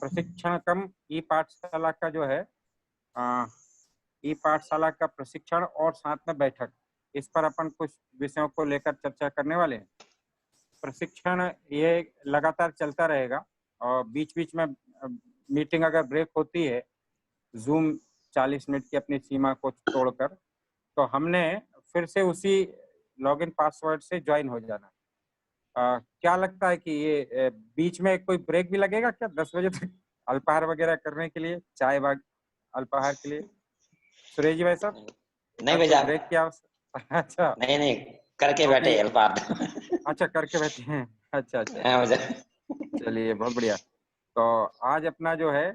प्रशिक्षण कम ई पाठशाला का जो है ई पाठशाला का प्रशिक्षण और साथ में बैठक, इस पर अपन कुछ विषयों को लेकर चर्चा करने वाले हैं। प्रशिक्षण ये लगातार चलता रहेगा और बीच बीच में मीटिंग अगर ब्रेक होती है जूम 40 मिनट की अपनी सीमा को तोड़कर, तो हमने फिर से उसी लॉगिन पासवर्ड से ज्वाइन हो जाना। क्या लगता है कि ये बीच में कोई ब्रेक भी लगेगा क्या 10 बजे तक अल्पाहार वगैरह करने के लिए, चाय बाग अल्पाहार के लिए? सुरेश जी भाई साहब, नहीं भैया, ब्रेक की आवश्यकता? अच्छा, नहीं करके बैठे अल्पाहार। अच्छा करके बैठे हैं। अच्छा अच्छा, हाँ भैया। चलिए बहुत बढ़िया। तो आज अपना जो है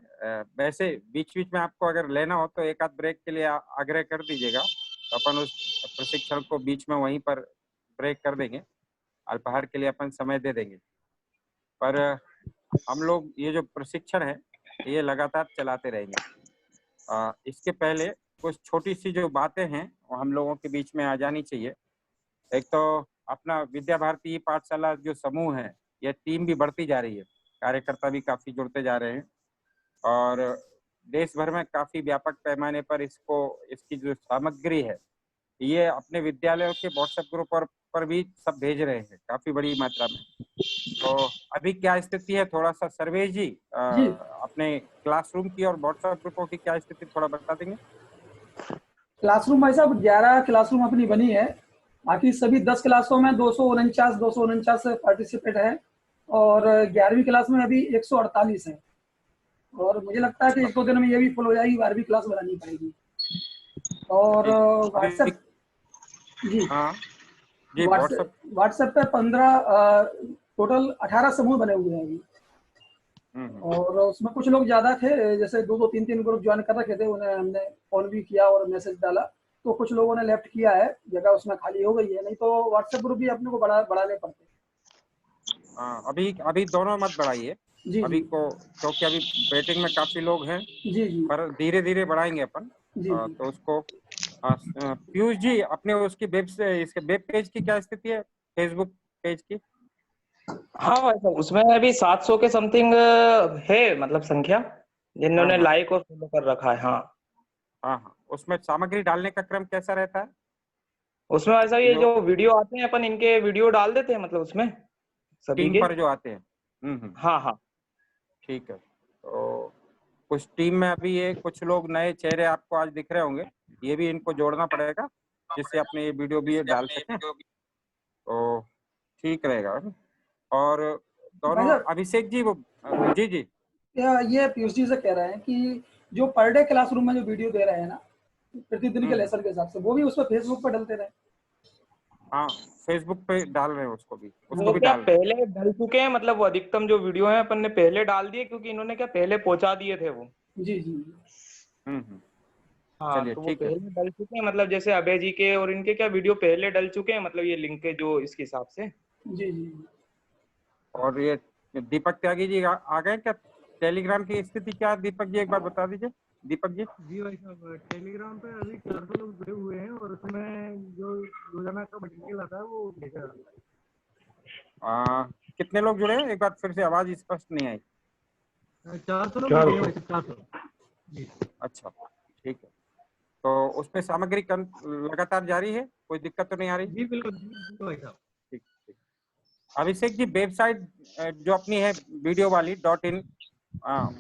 वैसे बीच बीच में आपको अगर लेना हो तो एक आध ब्रेक के लिए आग्रह कर दीजिएगा, तो अपन उस प्रशिक्षण को बीच में वहीं पर ब्रेक कर देंगे, अल्पाहार के लिए अपन समय दे देंगे। पर हम लोग ये जो प्रशिक्षण है ये लगातार चलाते रहेंगे। इसके पहले कुछ छोटी सी जो बातें हैं वो हम लोगों के बीच में आ जानी चाहिए। एक तो अपना विद्या भारती पाठशाला जो समूह है, यह टीम भी बढ़ती जा रही है, कार्यकर्ता भी काफी जुड़ते जा रहे हैं और देश भर में काफी व्यापक पैमाने पर इसकी जो सामग्री है ये अपने विद्यालयों के व्हाट्सएप ग्रुप पर भी सब भेज रहे हैं काफी बड़ी मात्रा में। तो अभी क्या स्थिति है, थोड़ा सा सर्वेश जी जी अपने क्लासरूम की और व्हाट्सएप ग्रुपों की क्या स्थिति थोड़ा बता देंगे? क्लासरूम भाई साहब 11 क्लासरूम अपनी बनी है, बाकी सभी 10 क्लासों में 249 पार्टिसिपेट है और 11वीं क्लास में अभी 148 है और मुझे लगता है कि 1-2 दिन में ये भी फुल हो जाएगी, 12वीं क्लास बनानी पड़ेगी। और व्हाट्सएप जी जी व्हाट्सएप पे 15 टोटल 18 समूह बने हुए हैं अभी। और उसमें कुछ लोग ज्यादा थे, जैसे 2-2 3-3 ग्रुप ज्वाइन कर रखे थे, उन्हें हमने कॉल भी किया और मैसेज डाला, तो कुछ लोगों ने लेफ्ट किया है, जगह उसमें खाली हो गई है, नहीं तो व्हाट्सएप ग्रुप भी अपने को बढ़ाने पड़ते। अभी दोनों मत बढ़ाइए जी अभी जी को, क्योंकि अभी वेटिंग में काफी लोग हैं। जी जी पर धीरे धीरे बढ़ाएंगे अपन। जी जी तो उसको पीयूष जी अपने उसकी इसके वेब पेज की क्या स्थिति है, फेसबुक पेज की? हाँ भाई साहब, उसमें अभी 700 के समथिंग है, मतलब संख्या जिन्होंने लाइक और फॉलो कर रखा है। हाँ हाँ, उसमें सामग्री डालने का क्रम कैसा रहता है? उसमें वैसा ये जो वीडियो आते हैं अपन इनके वीडियो डाल देते हैं, मतलब उसमें सभी टीम के पर जो आते हैं। हाँ हाँ ठीक है। तो कुछ टीम में अभी ये कुछ लोग नए चेहरे आपको आज दिख रहे होंगे, ये भी इनको जोड़ना पड़ेगा जिससे अपने ये वीडियो भी डाल सकें, तो ठीक रहेगा। और दोनों अभिषेक जी वो जी जी ये पीयूष जी से कह रहे हैं कि जो पर डे क्लासरूम में जो वीडियो दे रहे हैं ना प्रतिदिन के लेसन के हिसाब से, वो भी उस पर फेसबुक पर डलते रहे। हाँ, फेसबुक पे डाल रहे हैं उसको भी वो क्या पहले डल चुके हैं, मतलब वो अधिकतम जो वीडियो है अपन ने पहले डाल दिए, क्योंकि इन्होंने क्या पहले पहुंचा दिए थे वो। जी जी हाँ तो वो पहले डल चुके हैं, मतलब जैसे अभय जी के और इनके क्या वीडियो पहले डल चुके हैं, मतलब ये लिंक के जो इसके हिसाब से। जी जी और ये दीपक त्यागी जी आ गए क्या? टेलीग्राम की स्थिति क्या, दीपक जी एक बार बता दीजिए। दीपक जी जी भाई साहब, टेलीग्राम पे अभी 400 लोग जुड़े हुए हैं और उसमें जो रोजाना का मटेरियल आता है वो भेजा जाता है। कितने लोग जुड़े हैं? एक बार फिर से, आवाज स्पष्ट नहीं आई। 400 लोग जुड़े हैं, 400 जी। अच्छा, ठीक है। तो उसमें सामग्री लगातार जारी है, कोई दिक्कत तो नहीं आ रही? जी बिल्कुल भाई साहब। ठीक। अभिषेक जी वेबसाइट जो अपनी है वीडियो वाली .in,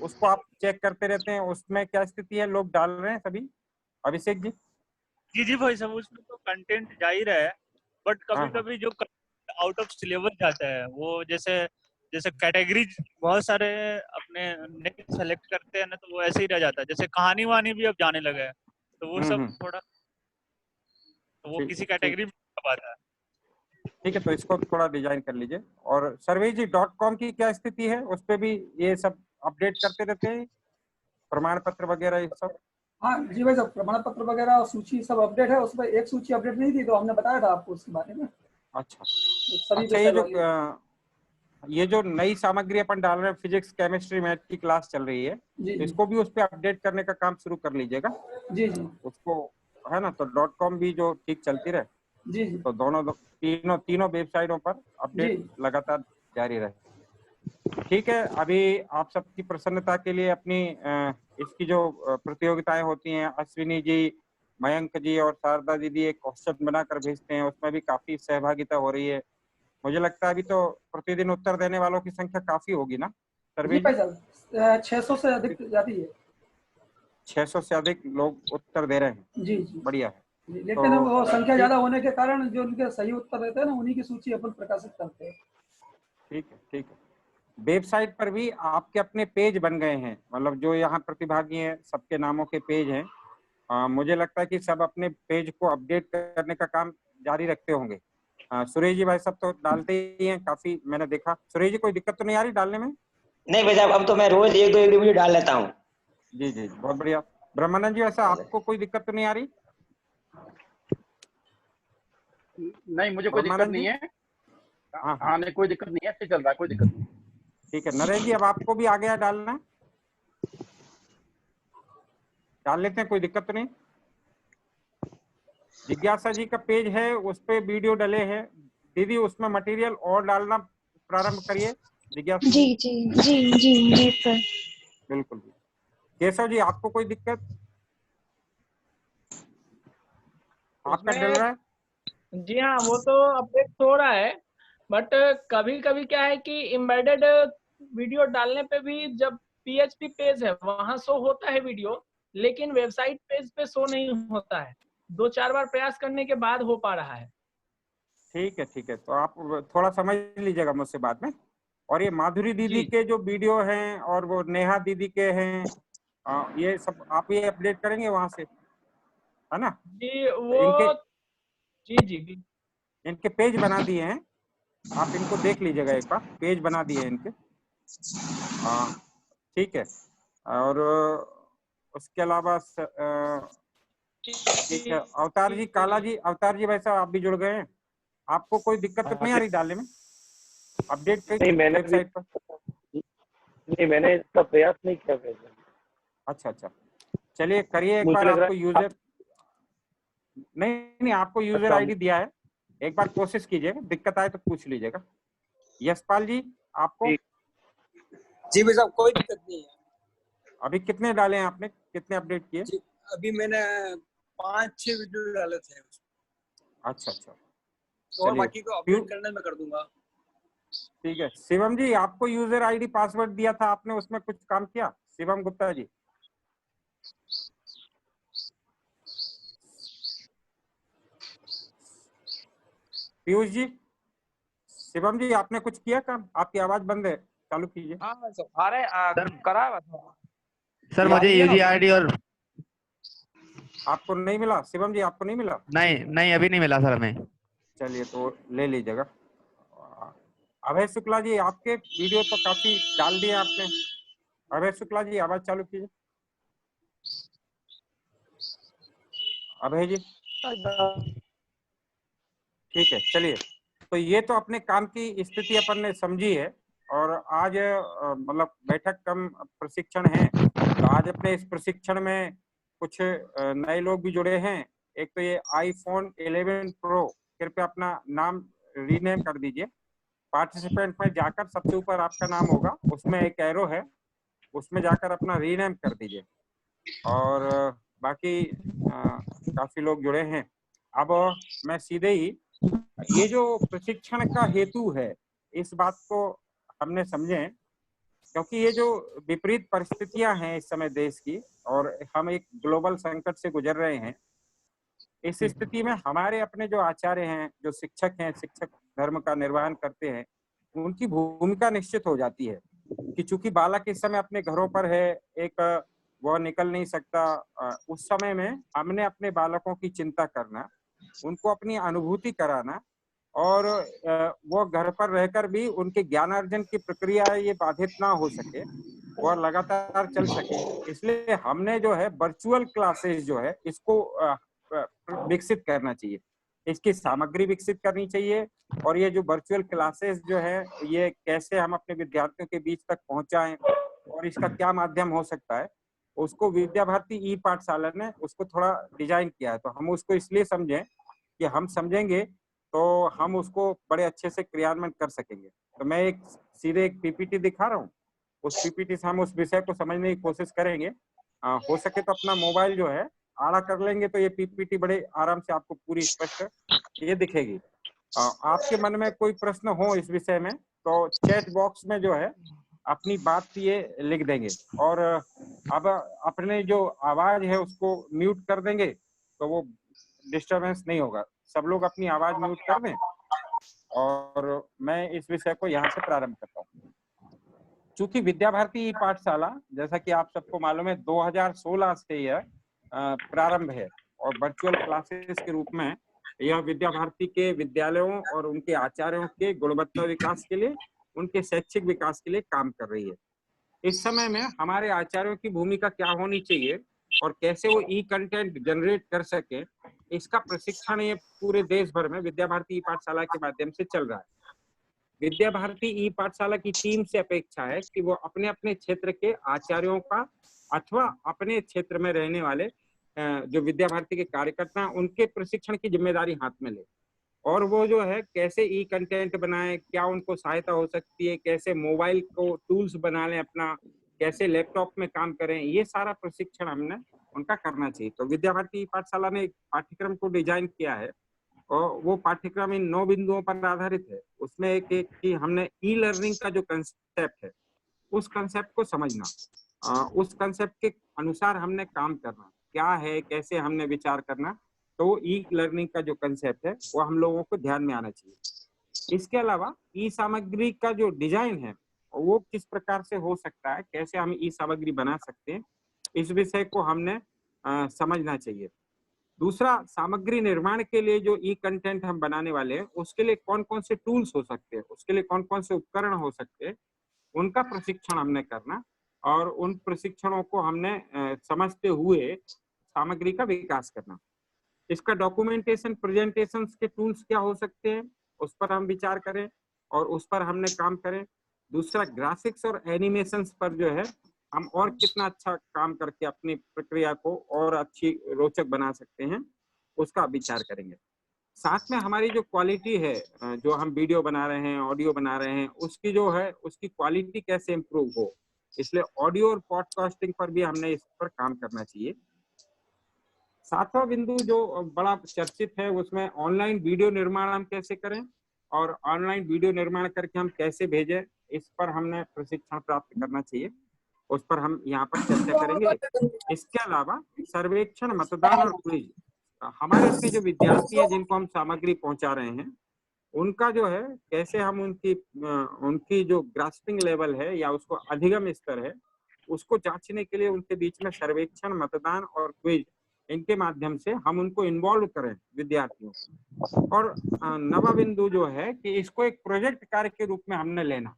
उसको आप चेक करते रहते हैं, उसमें क्या स्थिति है, लोग डाल रहे हैं सभी? अभिषेक जी जी जी भाई साहब, उसमें तो कंटेंट जाहिर है, बट कभी कभी जो आउट ऑफ सिलेबस जाता है, वो जैसे जैसे कैटेगरीज बहुत सारे अपने नहीं सेलेक्ट करते हैं ना, तो वो ऐसे ही रह जाता है। जैसे कहानी वानी भी अब जाने लगे हैं, तो वो सब थोड़ा, तो वो किसी कैटेगरी में आता है। ठीक है, तो इसको थोड़ा डिजाइन कर लीजिए। और सर्वेश जी .com की क्या स्थिति है, उस पर भी ये सब अपडेट करते रहते हैं, प्रमाण पत्र वगैरह ये सब? हाँ जी भाई साहब, प्रमाण पत्र वगैरह सूची सब अपडेट है। उसमें एक सूची अपडेट नहीं थी, तो हमने बताया था आपको उसके बारे में। अच्छा तो अच्छा, ये जो नई सामग्री अपन डाल रहे हैं, फिजिक्स केमिस्ट्री मैथ की क्लास चल रही है, इसको भी उस पर अपडेट करने का काम शुरू कर लीजिएगा। जी जी उसको है ना, तो .com भी जो ठीक चलती रहे, जी जी तो तीनों वेबसाइटों पर अपडेट लगातार जारी रहे। ठीक है, अभी आप सबकी प्रसन्नता के लिए अपनी इसकी जो प्रतियोगिताएं होती हैं, अश्विनी जी, मयंक जी और शारदा दीदी एक क्वेश्चन बनाकर भेजते हैं, उसमें भी काफी सहभागिता हो रही है। मुझे लगता है अभी तो प्रतिदिन उत्तर देने वालों की संख्या काफी होगी ना जी सर्वेश भाई जी? साहब 600 से अधिक जाती है। 600 से अधिक लोग उत्तर दे रहे हैं, जी जी बढ़िया है। जी, लेकिन तो वो संख्या ठीक ज्यादा होने के कारण जो उनके सही उत्तर रहते हैं ना, उन्हीं की सूची अपन प्रकाशित करते हैं। ठीक है, ठीक है। वेबसाइट पर भी आपके अपने पेज बन गए हैं, मतलब जो यहाँ प्रतिभागी हैं सबके नामों के पेज हैं। मुझे लगता है कि सब अपने पेज को अपडेट करने का काम जारी रखते होंगे। सुरेश जी भाई सब तो डालते ही हैं काफी, मैंने देखा। सुरेश जी कोई दिक्कत तो नहीं आ रही डालने में? नहीं भाई साहब, अब तो मैं रोज एक दो वीडियो डाल लेता हूँ। जी जी, बहुत बढ़िया। ब्रह्मानंद जी, वैसा आपको कोई दिक्कत तो नहीं आ रही? नहीं, मुझे कोई दिक्कत ब्रह्मानंद नहीं जी? है। हाँ हाँ, हाँ, नहीं कोई दिक्कत नहीं है, ऐसे चल रहा है, कोई दिक्कत नहीं। ठीक है। नरेश जी, अब आपको भी आ गया डालना? डाल लेते हैं, कोई दिक्कत तो नहीं? जिज्ञासा जी का पेज है, उस पे वीडियो डले हैं। दीदी उसमें मटेरियल और डालना प्रारंभ करिए। जिज्ञासा जी जी, जी जी जी जी सर। बिल्कुल। केशव जी, आपको कोई दिक्कत? आपका डल उसमें रहा है? जी हाँ, वो तो अपडेट हो रहा है, बट कभी कभी क्या है कि एम्बेडेड वीडियो डालने पे भी जब पीएचपी पेज है वहां शो होता है वीडियो, लेकिन वेबसाइट पेज पे शो नहीं होता है। 2-4 बार प्रयास करने के बाद हो पा रहा है। ठीक है, ठीक है। तो आप थोड़ा समझ लीजिएगा मुझसे बाद में। और ये माधुरी दीदी जी के जो वीडियो हैं और वो नेहा दीदी के हैं, ये सब आप ये अपडेट करेंगे वहां से, है ना? जी तो इनके वो जी जी जी इनके पेज बना दिए हैं, आप इनको देख लीजिएगा एक बार, पेज बना दिए हैं इनके। हाँ, ठीक है। और उसके अलावा ठीक है। अवतार जी, काला जी, अवतार जी वैसा आप भी जुड़ गए हैं, आपको कोई दिक्कत तो नहीं आ रही डालने में अपडेट पे नहीं, मैंने भी वेबसाइट पर? नहीं, मैंने इसका प्रयास नहीं किया वैसे। अच्छा अच्छा, चलिए करिए एक मुझे बार। लग रहा आपको है यूजर नहीं नहीं, आपको यूजर अच्छा, आईडी दिया है, एक बार कोशिश कीजिएगा, दिक्कत आए तो पूछ लीजिएगा। यशपाल जी, आपको जी भाई साहब, कोई दिक्कत नहीं है। अभी कितने डाले हैं आपने, कितने अपडेट किए? जी, अभी मैंने 5-6 वीडियो डाले थे, अच्छा अच्छा, तो और चलिए। बाकी को अपडेट करने में कर दूंगा। ठीक है। शिवम जी, आपको यूजर आईडी पासवर्ड दिया था, आपने उसमें कुछ काम किया? शिवम गुप्ता जी, पीयूष जी, शिवम जी आपने कुछ किया काम? आपकी आवाज बंद है, चालू कीजिए। हाँ सर, अरे करा हुआ था सर। मुझे यूजीआरडी और आपको नहीं मिला? शिवम जी आपको नहीं मिला? नहीं नहीं, अभी नहीं मिला सर हमें। चलिए तो ले लीजिएगा। अभय शुक्ला जी, आपके वीडियो तो काफी डाल दिए आपने। अभय शुक्ला जी, आवाज चालू कीजिए। अभय जी, ठीक है। चलिए, तो ये तो अपने काम की स्थिति अपन ने समझी है। और आज मतलब बैठक कम प्रशिक्षण है, तो आज अपने इस प्रशिक्षण में कुछ नए लोग भी जुड़े हैं। एक तो ये आईफोन 11 प्रो, कृपया अपना नाम रीनेम कर दीजिए। पार्टिसिपेंट में जाकर सबसे ऊपर आपका नाम होगा, उसमें एक एरो है, उसमें जाकर अपना रीनेम कर दीजिए। और बाकी काफी लोग जुड़े हैं। अब मैं सीधे ही, ये जो प्रशिक्षण का हेतु है, इस बात को हमने समझे, क्योंकि ये जो विपरीत परिस्थितियां हैं इस समय देश की, और हम एक ग्लोबल संकट से गुजर रहे हैं। इस स्थिति में हमारे अपने जो आचार्य हैं, जो शिक्षक हैं, शिक्षक धर्म का निर्वहन करते हैं, उनकी भूमिका निश्चित हो जाती है कि चूंकि बालक इस समय अपने घरों पर है, एक वो निकल नहीं सकता, उस समय में हमने अपने बालकों की चिंता करना, उनको अपनी अनुभूति कराना, और वो घर पर रहकर भी उनके ज्ञानार्जन की प्रक्रिया ये बाधित ना हो सके, वो लगातार चल सके। इसलिए हमने जो है वर्चुअल क्लासेस जो है इसको विकसित करना चाहिए, इसकी सामग्री विकसित करनी चाहिए। और ये जो वर्चुअल क्लासेस जो है, ये कैसे हम अपने विद्यार्थियों के बीच तक पहुंचाएं और इसका क्या माध्यम हो सकता है, उसको विद्या भारती ई पाठशाला ने उसको थोड़ा डिजाइन किया है। तो हम उसको इसलिए समझें कि हम समझेंगे तो हम उसको बड़े अच्छे से क्रियान्वयन कर सकेंगे। तो मैं एक सीधे एक पीपीटी दिखा रहा हूँ, उस पीपीटी से हम उस विषय को समझने की कोशिश करेंगे। हो सके तो अपना मोबाइल जो है आड़ा कर लेंगे तो ये पीपीटी बड़े आराम से आपको पूरी स्पष्ट ये दिखेगी। आपके मन में कोई प्रश्न हो इस विषय में तो चैट बॉक्स में जो है अपनी बात ये लिख देंगे, और अब अपने जो आवाज है उसको म्यूट कर देंगे तो वो डिस्टरबेंस नहीं होगा। सब लोग अपनी आवाज म्यूट कर दें और मैं इस विषय को यहाँ से प्रारंभ करता हूँ। चूंकि विद्या भारती पाठशाला जैसा कि आप सबको मालूम है 2016 से यह प्रारंभ है और वर्चुअल क्लासेस के रूप में यह विद्या भारती के विद्यालयों और उनके आचार्यों के गुणवत्ता विकास के लिए, उनके शैक्षिक विकास के लिए काम कर रही है। इस समय में हमारे आचार्यों की भूमिका क्या होनी चाहिए और कैसे वो ई कंटेंट जनरेट कर सके, इसका प्रशिक्षण ये पूरे देश भर में विद्या भारती पाठशाला के माध्यम से चल रहा है। विद्या भारती ई पाठशाला की टीम से अपेक्षा है कि वो अपने अपने क्षेत्र के आचार्यों का अथवा अपने क्षेत्र में रहने वाले जो विद्या भारती के कार्यकर्ता हैं उनके प्रशिक्षण की जिम्मेदारी हाथ में ले, और वो जो है कैसे ई कंटेंट बनाए, क्या उनको सहायता हो सकती है, कैसे मोबाइल को टूल्स बना लें अपना, कैसे लैपटॉप में काम करें, ये सारा प्रशिक्षण हमने उनका करना चाहिए। तो विद्या भारती पाठशाला ने एक पाठ्यक्रम को डिजाइन किया है और वो पाठ्यक्रम इन 9 बिंदुओं पर आधारित है। उसमें एक कि हमने ई लर्निंग का जो कंसेप्ट है उस कंसेप्ट को समझना, उस कंसेप्ट के अनुसार हमने काम करना, क्या है कैसे हमने विचार करना, तो ई लर्निंग का जो कंसेप्ट है वो हम लोगों को ध्यान में आना चाहिए। इसके अलावा ई सामग्री का जो डिजाइन है वो किस प्रकार से हो सकता है, कैसे हम ई सामग्री बना सकते हैं, इस विषय को हमने समझना चाहिए। दूसरा, सामग्री निर्माण के लिए जो ई कंटेंट हम बनाने वाले हैं उसके लिए कौन कौन से टूल्स हो सकते हैं, उसके लिए कौन कौन से उपकरण हो सकते हैं, उनका प्रशिक्षण हमने करना और उन प्रशिक्षणों को हमने समझते हुए सामग्री का विकास करना। इसका डॉक्यूमेंटेशन, प्रेजेंटेशन के टूल्स क्या हो सकते हैं उस पर हम विचार करें और उस पर हमने काम करें। दूसरा, ग्राफिक्स और एनिमेशंस पर जो है हम और कितना अच्छा काम करके अपनी प्रक्रिया को और अच्छी रोचक बना सकते हैं उसका विचार करेंगे। साथ में हमारी जो क्वालिटी है, जो हम वीडियो बना रहे हैं, ऑडियो बना रहे हैं, उसकी जो है उसकी क्वालिटी कैसे इम्प्रूव हो, इसलिए ऑडियो और पॉडकास्टिंग पर भी हमने इस पर काम करना चाहिए। सातवां बिंदु जो बड़ा चर्चित है उसमें ऑनलाइन वीडियो निर्माण हम कैसे करें और ऑनलाइन वीडियो निर्माण करके हम कैसे भेजें, इस पर हमने प्रशिक्षण प्राप्त करना चाहिए, उस पर हम यहाँ पर चर्चा करेंगे। इसके अलावा सर्वेक्षण, मतदान और क्विज, हमारे अपने जो विद्यार्थी हैं जिनको हम सामग्री पहुंचा रहे हैं उनका जो है कैसे हम उनकी जो ग्रास्पिंग लेवल है या उसको अधिगम स्तर है उसको जांचने के लिए उनके बीच में सर्वेक्षण, मतदान और क्विज, इनके माध्यम से हम उनको इन्वॉल्व करें विद्यार्थियों को। और नवा बिंदु जो है कि इसको एक प्रोजेक्ट कार्य के रूप में हमने लेना।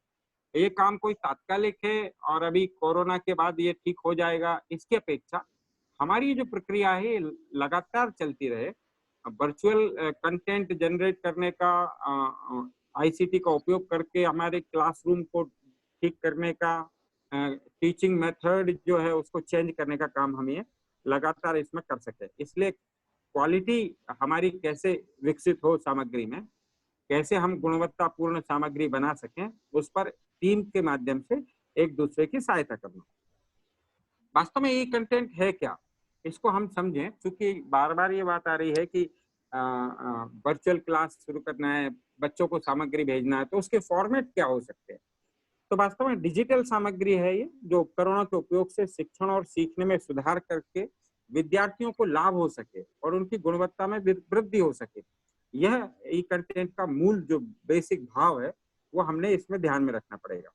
ये काम कोई तात्कालिक है और अभी कोरोना के बाद ये ठीक हो जाएगा, इसकी अपेक्षा हमारी जो प्रक्रिया है लगातार चलती रहे। वर्चुअल कंटेंट जनरेट करने का, आईसीटी का उपयोग करके हमारे क्लासरूम को ठीक करने का, टीचिंग मेथड जो है उसको चेंज करने का काम हम ये लगातार इसमें कर सके। इसलिए क्वालिटी हमारी कैसे विकसित हो सामग्री में, कैसे हम गुणवत्तापूर्ण सामग्री बना सकें, उस पर टीम के माध्यम से एक दूसरे की सहायता करना। वास्तव में ये कंटेंट है क्या, इसको हम समझें। क्योंकि बार बार ये बात आ रही है कि वर्चुअल क्लास शुरू करना है, बच्चों को सामग्री भेजना है, तो उसके फॉर्मेट क्या हो सकते हैं। तो वास्तव में डिजिटल सामग्री है ये, जो उपकरणों के उपयोग से शिक्षण और सीखने में सुधार करके विद्यार्थियों को लाभ हो सके और उनकी गुणवत्ता में वृद्धि हो सके। यह ई कंटेंट का मूल जो बेसिक भाव है वो हमने इसमें ध्यान में रखना पड़ेगा।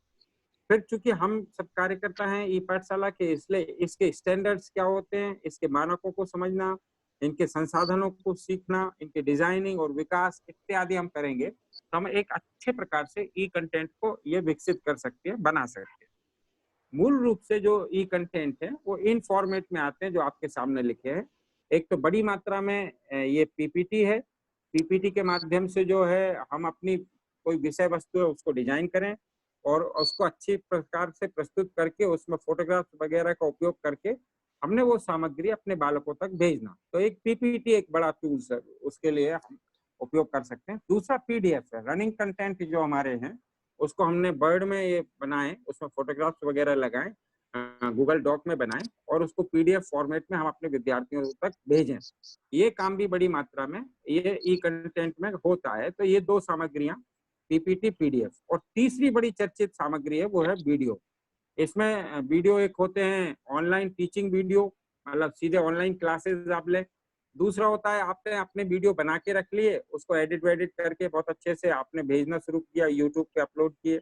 फिर चूंकि हम सब कार्यकर्ता हैं ई पाठशाला के, इसलिए इसके स्टैंडर्ड्स क्या होते हैं, इसके मानकों को समझना, इनके संसाधनों को सीखना, इनके डिजाइनिंग और विकास इत्यादि हम करेंगे तो हम एक अच्छे प्रकार से ई कंटेंट को ये विकसित कर सकते हैं, बना सकते हैं। मूल रूप से जो ई कंटेंट है वो इन फॉर्मेट में आते हैं जो आपके सामने लिखे हैं। एक तो बड़ी मात्रा में ये पीपीटी है, पीपीटी के माध्यम से जो है हम अपनी कोई विषय वस्तु है उसको डिजाइन करें और उसको अच्छी प्रकार से प्रस्तुत करके उसमें फोटोग्राफ वगैरह का उपयोग करके हमने वो सामग्री अपने बालकों तक भेजना। तो एक पीपीटी एक बड़ा टूल्स है, उसके लिए हम उपयोग कर सकते हैं। दूसरा पीडीएफ है, रनिंग कंटेंट जो हमारे हैं उसको हमने वर्ड में ये बनाए, उसमें फोटोग्राफ्स वगैरह लगाए, गूगल डॉक में बनाए और उसको पीडीएफ फॉर्मेट में हम अपने विद्यार्थियों तक भेजें। ये काम भी बड़ी मात्रा में ये ई कंटेंट में होता है। तो ये 2 सामग्रियां पीपीटी, पीडीएफ। और तीसरी बड़ी चर्चित सामग्री है वो है वीडियो। इसमें वीडियो एक होते हैं ऑनलाइन टीचिंग वीडियो, मतलब सीधे ऑनलाइन क्लासेस आप ले। दूसरा होता है आपने अपने वीडियो बना के रख लिए, उसको एडिट वेडिट करके बहुत अच्छे से आपने भेजना शुरू किया, यूट्यूब पे अपलोड किए।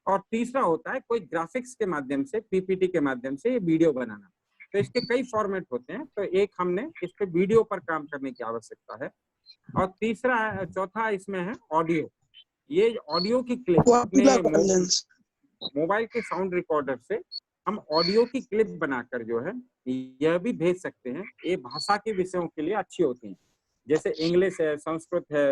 और तीसरा होता है कोई ग्राफिक्स के माध्यम से, पीपीटी के माध्यम से ये वीडियो बनाना। तो इसके कई फॉर्मेट होते हैं। तो एक हमने इस पे वीडियो पर काम करने की आवश्यकता है। और तीसरा, चौथा इसमें है ऑडियो। ये ऑडियो की क्लिप अपने मोबाइल के साउंड रिकॉर्डर से हम ऑडियो की क्लिप बनाकर जो है यह भी भेज सकते हैं। ये भाषा के विषयों के लिए अच्छी होती हैं, जैसे इंग्लिश है, संस्कृत है,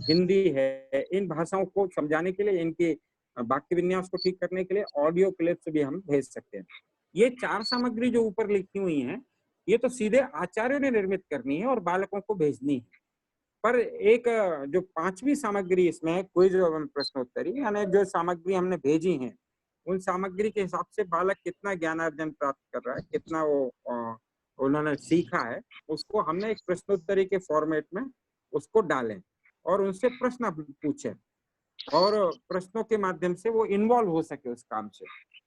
हिंदी है। इन भाषाओं को समझाने के लिए, इनके वाक्य विन्यास को ठीक करने के लिए ऑडियो क्लिप्स भी हम भेज सकते हैं। ये 4 सामग्री जो ऊपर लिखी हुई हैं, ये तो सीधे आचार्यों ने निर्मित करनी है और बालकों को भेजनी है। पर एक जो 5वीं सामग्री इसमें है, क्विज एवं प्रश्नोत्तरी, यानी जो सामग्री हमने भेजी हैं, उन सामग्री के हिसाब से बालक कितना ज्ञानार्जन प्राप्त कर रहा है, कितना वो उन्होंने सीखा है, उसको हमने एक प्रश्नोत्तरी के फॉर्मेट में उसको डालें और उनसे प्रश्न पूछें और प्रश्नों के माध्यम से वो इन्वॉल्व हो सके उस काम से।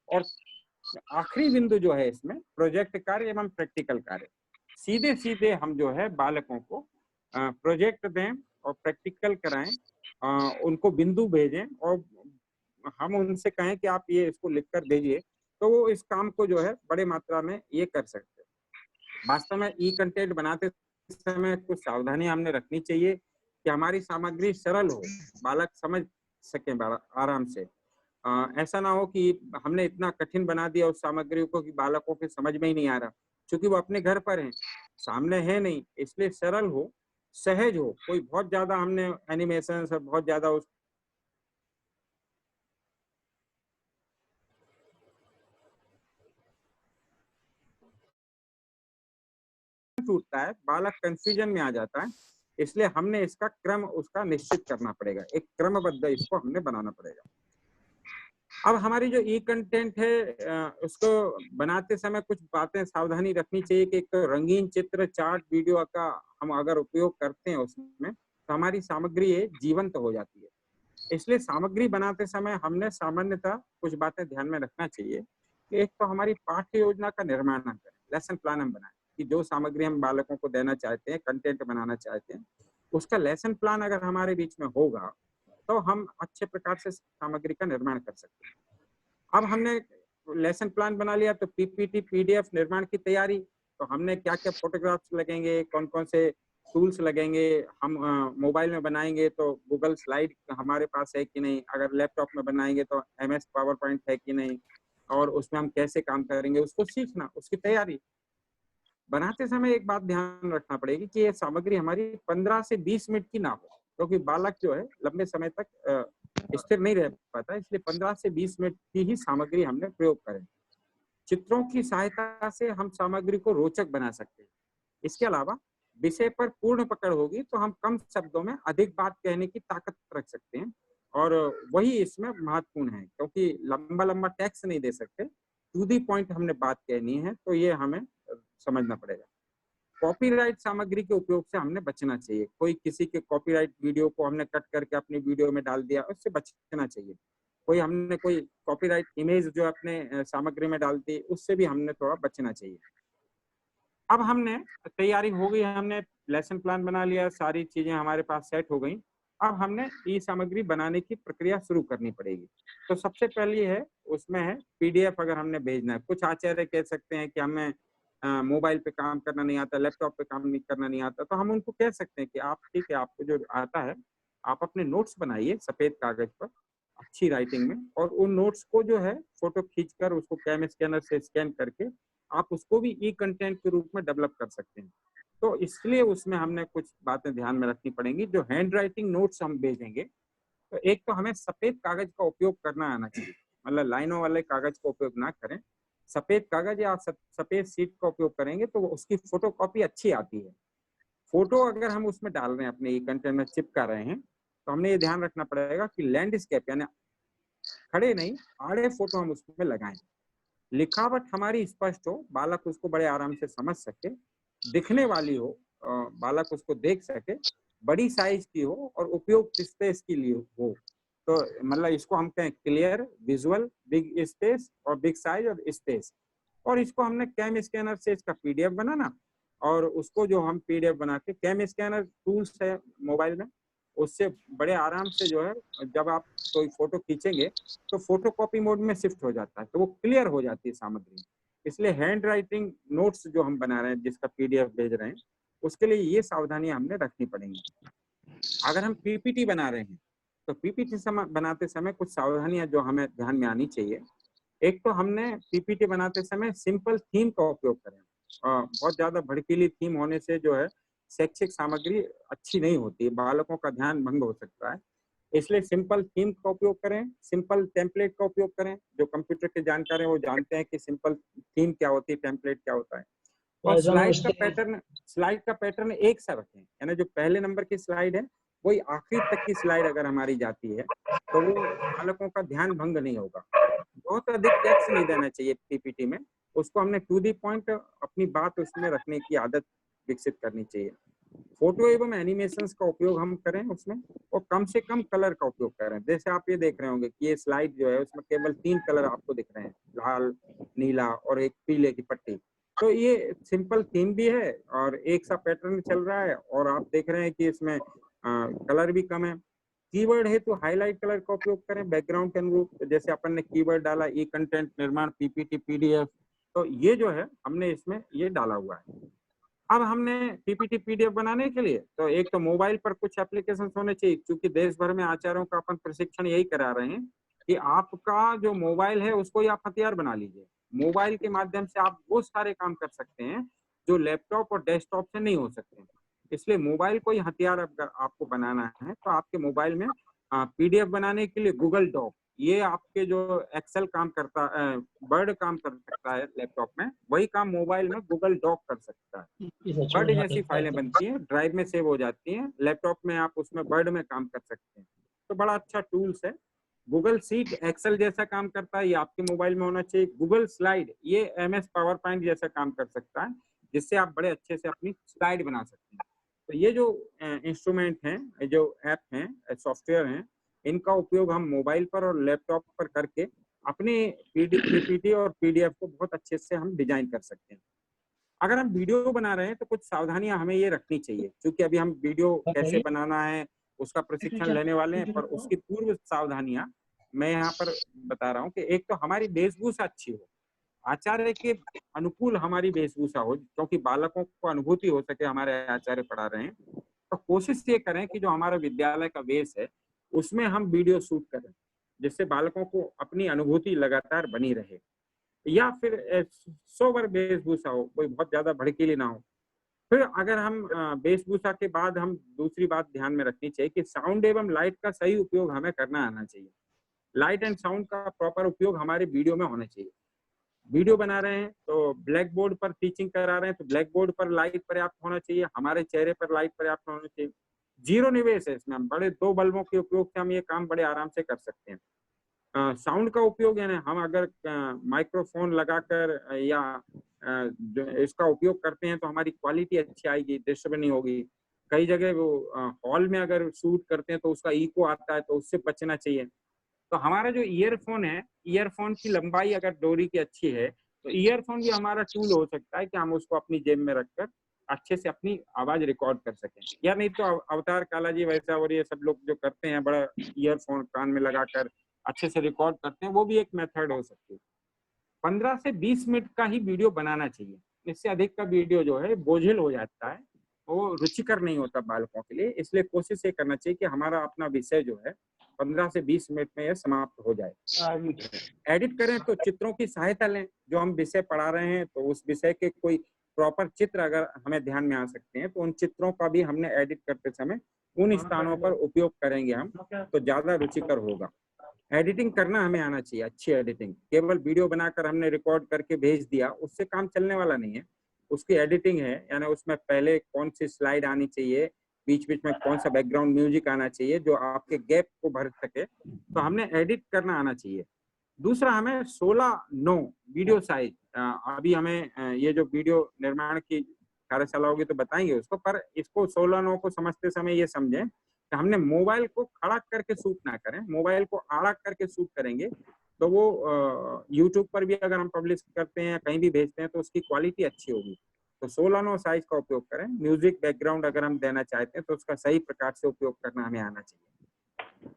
और आखिरी बिंदु जो है इसमें प्रोजेक्ट कार्य एवं प्रैक्टिकल कार्य। सीधे सीधे हम जो है बालकों को प्रोजेक्ट दें और प्रैक्टिकल कराएं, उनको बिंदु भेजें और हम उनसे कहें कि आप ये इसको लिखकर भेजिए, तो वो इस काम को जो है बड़े मात्रा में ये कर सकते हैं। वास्तव में ई कंटेंट बनाते समय कुछ सावधानियां हमने रखनी चाहिए कि हमारी सामग्री सरल हो, बालक समझ सके आराम से। ऐसा ना हो कि हमने इतना कठिन बना दिया उस सामग्री को कि बालकों के समझ में ही नहीं आ रहा, क्योंकि वो अपने घर पर हैं, सामने है नहीं। इसलिए सरल हो, सहज हो। कोई बहुत ज्यादा हमने एनिमेशन और बहुत ज्यादा उस टूटता है, बालक कंफ्यूजन में आ जाता है। इसलिए हमने इसका क्रम उसका निश्चित करना पड़ेगा, एक क्रमबद्ध इसको हमने बनाना पड़ेगा। अब हमारी जो ई कंटेंट है उसको बनाते समय कुछ बातें सावधानी रखनी चाहिए कि एक तो रंगीन चित्र, चार्ट, वीडियो का हम अगर उपयोग करते हैं उसमें, तो हमारी सामग्री जीवंत हो जाती है। इसलिए सामग्री बनाते समय हमने सामान्यतः कुछ बातें ध्यान में रखना चाहिए कि एक तो हमारी पाठ्य योजना का निर्माण हम करें, लेसन प्लान हम बनाएं कि जो सामग्री हम बालकों को देना चाहते हैं, कंटेंट बनाना चाहते हैं, उसका लेसन प्लान अगर हमारे बीच में होगा तो हम अच्छे प्रकार से सामग्री का निर्माण कर सकते हैं। अब हमने लेसन प्लान बना लिया तो पीपीटी, पीडीएफ निर्माण की तैयारी, तो हमने क्या क्या फोटोग्राफ्स लगेंगे, कौन कौन से टूल्स लगेंगे, हम मोबाइल में बनाएंगे तो गूगल स्लाइड हमारे पास है कि नहीं, अगर लैपटॉप में बनाएंगे तो MS पावर पॉइंट है कि नहीं, और उसमें हम कैसे काम करेंगे, उसको सीखना, उसकी तैयारी। बनाते समय एक बात ध्यान रखना पड़ेगी कि ये सामग्री हमारी 15 से 20 मिनट की ना हो, क्योंकि बालक जो है लंबे समय तक स्थिर नहीं रह पाता, इसलिए 15 से 20 मिनट की ही सामग्री हमने प्रयोग करें। चित्रों की सहायता से हम सामग्री को रोचक बना सकते हैं। इसके अलावा विषय पर पूर्ण पकड़ होगी तो हम कम शब्दों में अधिक बात कहने की ताकत रख सकते हैं, और वही इसमें महत्वपूर्ण है, क्योंकि लंबा लंबा टेक्स्ट नहीं दे सकते, टू दी पॉइंट हमने बात कहनी है, तो ये हमें समझना पड़ेगा। कॉपीराइट सामग्री के उपयोग से हमने बचना चाहिए। कोई किसी के कॉपीराइट वीडियो को हमने कट करके अपनी वीडियो में डाल दिया, उससे बचना चाहिए। हमने कोई कॉपीराइट इमेज जो अपने सामग्री में डालती, उससे भी हमने थोड़ा बचना चाहिए। अब हमने तैयारी हो गई, हमने लेसन प्लान बना लिया, सारी चीजें हमारे पास सेट हो गई। अब हमने ई सामग्री बनाने की प्रक्रिया शुरू करनी पड़ेगी। तो सबसे पहले है उसमें है पीडीएफ अगर हमने भेजना है। कुछ आचार्य कह सकते हैं कि हमें मोबाइल पे काम करना नहीं आता, लैपटॉप पे काम करना नहीं आता, तो हम उनको कह सकते हैं कि आप ठीक है, आपको जो आता है आप अपने नोट्स बनाइए सफेद कागज पर अच्छी राइटिंग में, और उन नोट्स को जो है फोटो खींचकर उसको कैम स्कैनर से स्कैन करके आप उसको भी ई कंटेंट के रूप में डेवलप कर सकते हैं। तो इसलिए उसमें हमने कुछ बातें ध्यान में रखनी पड़ेंगी। जो हैंड राइटिंग नोट्स हम भेजेंगे, तो एक तो हमें सफेद कागज का उपयोग करना आना चाहिए, मतलब लाइनों वाले कागज का उपयोग ना करें, सफेद कागज या सफेद सीट का उपयोग करेंगे तो उसकी फोटोकॉपी अच्छी आती है। फोटो अगर हम उसमें डाल रहे हैं, अपने ई कंटेंट में चिपका रहे हैं, तो हमने ये ध्यान रखना पड़ेगा कि लैंडस्केप यानी खड़े नहीं, आड़े फोटो हम उसमें लगाएं। लिखावट हमारी स्पष्ट हो, बालक उसको बड़े आराम से समझ सके, दिखने वाली हो, बालक उसको देख सके, बड़ी साइज की हो और उपयुक्त स्पेस के लिए हो। तो मतलब इसको हम कहें क्लियर, विजुअल, बिग स्पेस और बिग साइज और स्पेस। और इसको हमने कैम स्कैनर से इसका पीडीएफ बनाना, और उसको जो हम पीडीएफ बना के, कैम स्कैनर टूल्स है मोबाइल में, उससे बड़े आराम से जो है जब आप कोई फोटो खींचेंगे तो फोटो कॉपी मोड में शिफ्ट हो जाता है, तो वो क्लियर हो जाती है सामग्री। इसलिए हैंड राइटिंग नोट्स जो हम बना रहे हैं, जिसका पीडीएफ भेज रहे हैं, उसके लिए ये सावधानियां हमने रखनी पड़ेंगी। अगर हम पीपीटी बना रहे हैं तो पीपीटी बनाते समय कुछ सावधानियां जो हमें ध्यान में आनी चाहिए। एक तो हमने पीपीटी बनाते समय सिंपल थीम का उपयोग करें। बहुत ज्यादा भड़कीली थीम होने से जो है शैक्षिक सामग्री अच्छी नहीं होती, बालकों का ध्यान भंग हो सकता है। इसलिए सिंपल थीम का उपयोग करें, सिंपल टेम्पलेट का उपयोग करें। जो कंप्यूटर के जानकार हैं वो जानते हैं कि सिंपल थीम क्या होती है, टेम्पलेट क्या होता है। और स्लाइड का पैटर्न एक सा रखें, यानी जो पहले नंबर की स्लाइड है वही आखिर तक की स्लाइड अगर हमारी जाती है तो वो बालकों का ध्यान भंग नहीं होगा। बहुत अधिक टेक्स्ट नहीं देना चाहिए पीपीटी में, उसको हमने टू दी पॉइंट अपनी बात उसमें रखने की आदत विकसित करनी चाहिए। फोटो एवं एनिमेशंस का उपयोग हम करें उसमें, और कम से कम कलर का उपयोग करें। जैसे आप ये देख रहे होंगे कि ये स्लाइड जो है उसमें केवल 3 कलर आपको दिख रहे हैं, लाल, नीला और एक पीले की पट्टी। तो ये सिंपल थीम भी है और एक सा पैटर्न चल रहा है, और आप देख रहे हैं कि इसमें कलर भी कम है। कीवर्ड है तो हाईलाइट कलर का उपयोग करें बैकग्राउंड के अनुरूप। जैसे अपन ने कीवर्ड डाला ई कंटेंट निर्माण, पीपीटी, पीडीएफ, तो ये जो है हमने इसमें ये डाला हुआ है। अब हमने पीपीटी पीडीएफ बनाने के लिए तो एक तो मोबाइल पर कुछ एप्लीकेशन होने चाहिए, क्योंकि देश भर में आचार्यों का अपन प्रशिक्षण यही करा रहे हैं कि आपका जो मोबाइल है उसको ही आप हथियार बना लीजिए। मोबाइल के माध्यम से आप वो सारे काम कर सकते हैं जो लैपटॉप और डेस्कटॉप से नहीं हो सकते। इसलिए मोबाइल को ही हथियार अगर आपको बनाना है तो आपके मोबाइल में पीडीएफ बनाने के लिए गूगल डॉक, ये आपके जो एक्सेल काम करता है, वर्ड काम कर सकता है लैपटॉप में, वही काम मोबाइल में गूगल डॉक कर सकता है। वर्ड जैसी फाइलें बनती हैं, ड्राइव में सेव हो जाती हैं, लैपटॉप में आप उसमें वर्ड में काम कर सकते हैं। तो बड़ा अच्छा टूल्स है। गूगल सीट एक्सेल जैसा काम करता है, ये आपके मोबाइल में होना चाहिए। गूगल स्लाइड ये एमएस पावर पॉइंट जैसा काम कर सकता है, जिससे आप बड़े अच्छे से अपनी स्लाइड बना सकते हैं। तो ये जो इंस्ट्रूमेंट हैं, जो ऐप हैं, सॉफ्टवेयर हैं, इनका उपयोग हम मोबाइल पर और लैपटॉप पर करके अपने पीपीटी और पीडीएफ को बहुत अच्छे से हम डिजाइन कर सकते हैं। अगर हम वीडियो बना रहे हैं तो कुछ सावधानियां हमें ये रखनी चाहिए, क्योंकि अभी हम वीडियो कैसे बनाना है उसका प्रशिक्षण लेने वाले हैं, पर उसकी पूर्व सावधानियां मैं यहाँ पर बता रहा हूँ कि एक तो हमारी वेशभूषा अच्छी हो, आचार्य के अनुकूल हमारी वेशभूषा हो, क्योंकि बालकों को अनुभूति हो सके हमारे आचार्य पढ़ा रहे हैं। तो कोशिश ये करें कि जो हमारा विद्यालय का वेश है उसमें हम वीडियो शूट करें, जिससे बालकों को अपनी अनुभूति लगातार बनी रहे। या फिर सोबर वेशभूषा हो, कोई बहुत ज्यादा भड़कीली ना हो। फिर अगर हम वेशभूषा के बाद हम दूसरी बात ध्यान में रखनी चाहिए कि साउंड एवं लाइट का सही उपयोग हमें करना आना चाहिए। लाइट एंड साउंड का प्रॉपर उपयोग हमारे वीडियो में होना चाहिए। वीडियो बना रहे हैं तो ब्लैक बोर्ड पर टीचिंग करा रहे हैं तो ब्लैक बोर्ड पर लाइट पर्याप्त होना चाहिए, हमारे चेहरे पर लाइट पर्याप्त होना चाहिए। जीरो निवेश है इसमें, हम बड़े 2 बल्बों के उपयोग से हम ये काम बड़े आराम से कर सकते हैं। साउंड का उपयोग यानी हम अगर माइक्रोफोन लगाकर या इसका उपयोग करते हैं तो हमारी क्वालिटी अच्छी आएगी, डिस्टर्ब नहीं होगी। कई जगह वो हॉल में अगर शूट करते हैं तो उसका इको आता है, तो उससे बचना चाहिए। तो हमारा जो ईयरफोन है, ईयरफोन की लंबाई अगर डोरी की अच्छी है तो ईयरफोन भी हमारा टूल हो सकता है कि हम उसको अपनी जेब में रखकर अच्छे से अपनी आवाज रिकॉर्ड कर सकें। या नहीं तो अवतार काला जी वैसा और ये सब लोग जो करते हैं, बड़ा ईयरफोन कान में लगाकर अच्छे से रिकॉर्ड करते हैं, वो भी एक मेथड हो सकती है। 15 से 20 मिनट का ही वीडियो बनाना चाहिए, इससे अधिक का वीडियो जो है बोझिल हो जाता है, वो रुचिकर नहीं होता बालकों के लिए। इसलिए कोशिश ये करना चाहिए कि हमारा अपना विषय जो है 15 से 20 मिनट में यह समाप्त हो जाए। एडिट करें तो चित्रों की सहायता लें। जो हम विषय पढ़ा रहे हैं तो उस विषय के कोई प्रॉपर चित्र अगर हमें ध्यान में आ सकते हैं तो उन चित्रों का भी हमने एडिट करते समय उन स्थानों पर उपयोग करेंगे हम, तो ज्यादा रुचिकर होगा। एडिटिंग करना हमें आना चाहिए, अच्छी एडिटिंग। केवल वीडियो बनाकर हमने रिकॉर्ड करके भेज दिया, उससे काम चलने वाला नहीं है। उसकी एडिटिंग है, यानी उसमें पहले कौन सी स्लाइड आनी चाहिए, बीच बीच में कौन सा बैकग्राउंड म्यूजिक आना चाहिए जो आपके गैप को भर सके, तो हमने एडिट करना आना चाहिए। दूसरा, हमें 16:9 वीडियो साइज, अभी हमें ये जो वीडियो निर्माण की कार्यशाला होगी तो बताएंगे उसको, पर इसको 16:9 को समझते समय ये समझें कि हमने मोबाइल को खड़ा करके शूट ना करें, मोबाइल को आड़ा करके शूट करेंगे तो वो यूट्यूब पर भी अगर हम पब्लिश करते हैं या कहीं भी भेजते हैं तो उसकी क्वालिटी अच्छी होगी। तो 16:9 साइज का उपयोग करें। म्यूजिक बैकग्राउंड अगर हम देना चाहते हैं तो उसका सही प्रकार से उपयोग करना हमें आना चाहिए।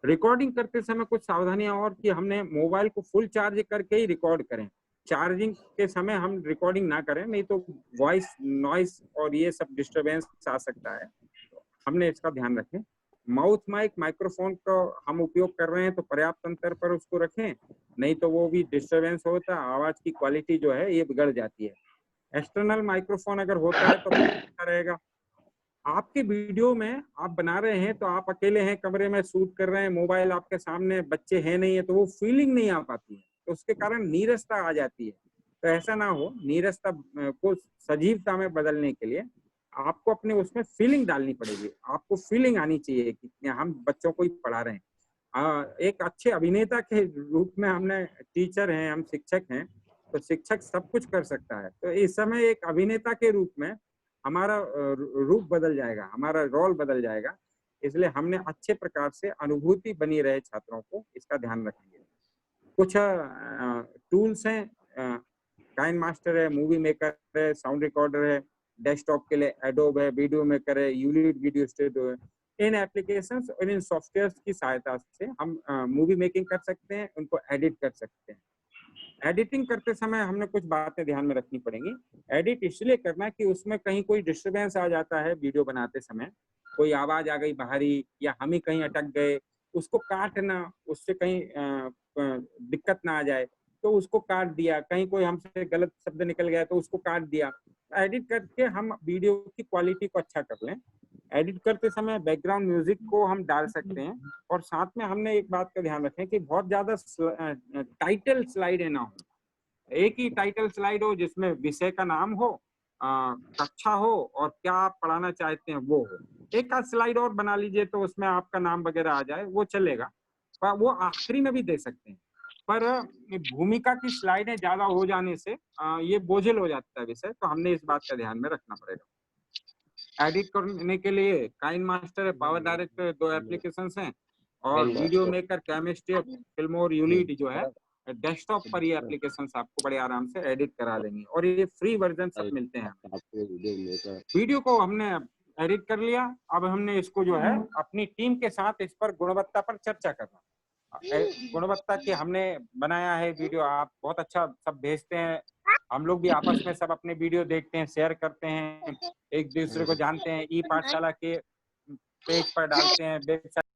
रिकॉर्डिंग करते समय कुछ सावधानियां और कि हमने मोबाइल को फुल चार्ज करके ही रिकॉर्ड करें। चार्जिंग के समय हम रिकॉर्डिंग ना करें, नहीं तो वॉइस नॉइस और ये सब डिस्टरबेंस आ सकता है, हमने इसका ध्यान रखें। माउथ माइक माइक्रोफोन का हम उपयोग कर रहे हैं तो पर्याप्त अंतर पर उसको रखें, नहीं तो वो भी डिस्टरबेंस होता है, आवाज की क्वालिटी जो है ये बिगड़ जाती है। एक्सटर्नल माइक्रोफोन अगर होता है तो अच्छा रहेगा। आपके वीडियो में आप बना रहे हैं तो आप अकेले हैं, कमरे में शूट कर रहे हैं, मोबाइल आपके सामने, बच्चे हैं नहीं है, तो वो फीलिंग नहीं आ पाती है, तो उसके कारण नीरसता आ जाती है। तो ऐसा ना हो, नीरसता को सजीवता में बदलने के लिए आपको अपने उसमें फीलिंग डालनी पड़ेगी। आपको फीलिंग आनी चाहिए कि हम बच्चों को ही पढ़ा रहे हैं। एक अच्छे अभिनेता के रूप में हमने टीचर हैं, हम शिक्षक हैं, तो शिक्षक सब कुछ कर सकता है, तो इस समय एक अभिनेता के रूप में हमारा रूप बदल जाएगा, हमारा रोल बदल जाएगा। इसलिए हमने अच्छे प्रकार से अनुभूति बनी रहे छात्रों को, इसका ध्यान रखेंगे। कुछ टूल्स हैं, काइन मास्टर है, मूवी मेकर है, साउंड रिकॉर्डर है, डेस्कटॉप के लिए एडोब है, वीडियो मेकर है, यूलिट वीडियो स्टूडियो है। इन एप्लीकेशंस और इन सॉफ्टवेयर्स की सहायता से हम मूवी मेकिंग कर सकते हैं, उनको एडिट कर सकते हैं। एडिटिंग करते समय हमने कुछ बातें ध्यान में रखनी पड़ेंगी। एडिट इसलिए करना कि उसमें कहीं कोई डिस्टरबेंस आ जाता है वीडियो बनाते समय, कोई आवाज आ गई बाहरी या हम ही कहीं अटक गए, उसको काटना, उससे कहीं दिक्कत ना आ जाए तो उसको काट दिया, कहीं कोई हमसे गलत शब्द निकल गया तो उसको काट दिया। एडिट करके हम वीडियो की क्वालिटी को अच्छा कर लें। एडिट करते समय बैकग्राउंड म्यूजिक को हम डाल सकते हैं, और साथ में हमने एक बात का ध्यान रखें कि बहुत ज्यादा टाइटल स्लाइड ना हो। एक ही टाइटल स्लाइड हो जिसमें विषय का नाम हो, कक्षा हो और क्या आप पढ़ाना चाहते हैं वो हो। एक आध स्लाइड और बना लीजिए तो उसमें आपका नाम वगैरह आ जाए, वो चलेगा, पर वो आखिरी में भी दे सकते हैं। पर भूमिका की स्लाइडें ज्यादा हो जाने से ये बोझिल हो जाता है विषय, तो हमने इस बात का ध्यान में रखना पड़ेगा। एडिट करने के लिए काइन मास्टर है, पावर डायरेक्टर, 2 एप्लीकेशंस हैं, और वीडियो मेकर, केमिस्ट्री, फिल्मोर, यूलिट जो है, डेस्कटॉप पर ये एप्लीकेशंस आपको बड़े आराम से एडिट करा देंगी, और ये फ्री वर्जन सब मिलते हैं। वीडियो को हमने एडिट कर लिया, अब हमने इसको जो है अपनी टीम के साथ इस पर गुणवत्ता पर चर्चा करना। गुणवत्ता की हमने बनाया है वीडियो, आप बहुत अच्छा सब भेजते हैं, हम लोग भी आपस में सब अपने वीडियो देखते हैं, शेयर करते हैं, एक दूसरे को जानते हैं, ई पाठशाला के पेज पर डालते हैं, वेबसाइट